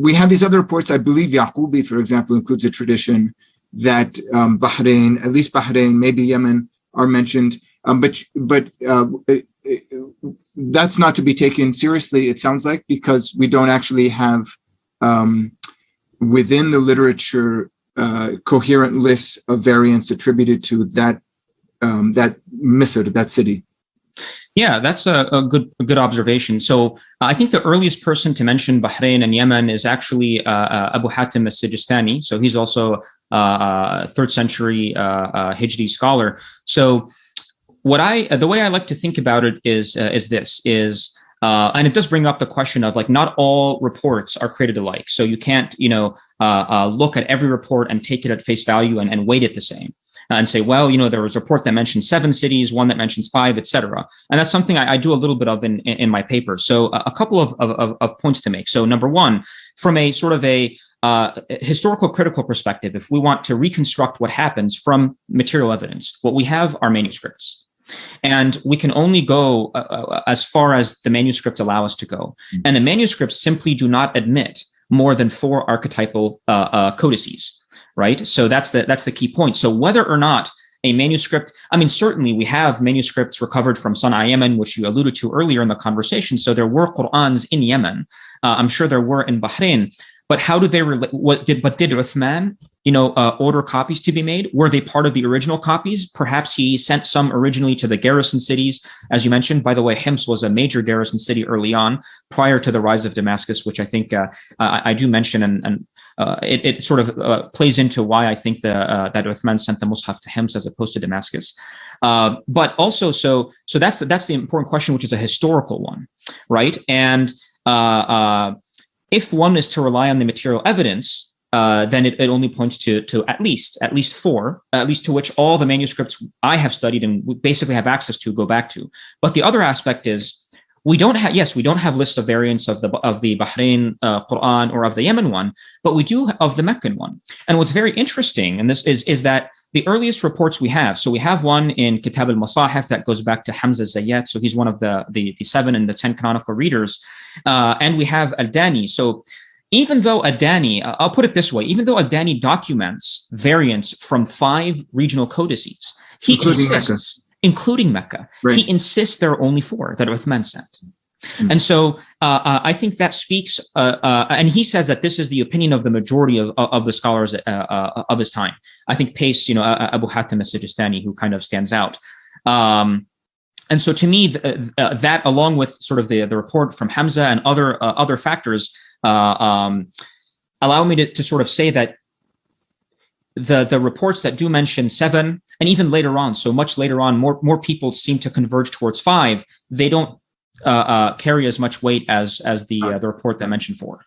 we have these other reports. I believe Yaqubi, for example, includes a tradition that Bahrain, at least Bahrain, maybe Yemen, are mentioned. But that's not to be taken seriously, it sounds like, because we don't actually have within the literature coherent lists of variants attributed to that Misr, that city. Yeah, that's a good observation. So I think the earliest person to mention Bahrain and Yemen is actually Abu Hythem Sidky. So he's also a 3rd century Hijri scholar. So the way I like to think about it is this, and it does bring up the question of, like, not all reports are created alike. So you can't, look at every report and take it at face value and weight it the same. And say, well, there was a report that mentions 7 cities, one that mentions 5, etc. And that's something I do a little bit of in my paper. So a couple of points to make. So number one, from a sort of a historical critical perspective, if we want to reconstruct what happens from material evidence, what we have are manuscripts. And we can only go as far as the manuscripts allow us to go. And the manuscripts simply do not admit more than 4 archetypal codices. Right. So that's the key point. So whether or not a manuscript, I mean, certainly we have manuscripts recovered from Sana'a, Yemen, which you alluded to earlier in the conversation. So there were Qur'ans in Yemen. I'm sure there were in Bahrain. But how do they relate? Did Uthman, order copies to be made? Were they part of the original copies? Perhaps he sent some originally to the garrison cities, as you mentioned. By the way, Hims was a major garrison city early on, prior to the rise of Damascus, which I think I do mention, and it sort of plays into why I think that Uthman sent the Mus'haf to Hims as opposed to Damascus. But also, so that's the important question, which is a historical one, right? And if one is to rely on the material evidence, then it only points to at least 4, at least to which all the manuscripts I have studied and basically have access to go back to. But the other aspect is we don't have lists of variants of the Bahrain Quran or of the Yemen one, but we do of the Meccan one. And what's very interesting, and this is that the earliest reports we have, so we have one in Kitab al-Masahif that goes back to Hamza Zayyat, so he's one of the 7 and the 10 canonical readers, and we have al-Dānī. So even though al-Dānī, I'll put it this way, even though al-Dānī documents variants from 5 regional codices, he insists, including Mecca, right. He insists there are only 4 that Uthman sent. And so I think that speaks, and he says that this is the opinion of the majority of the scholars of his time. I think Pace, Abu Hythem Sidky, who kind of stands out. And so to me, that along with sort of the report from Hamza and other factors allow me to sort of say that the reports that do mention 7, and even later on, so much later on, more people seem to converge towards 5. They don't carry as much weight as the report that mentioned 4.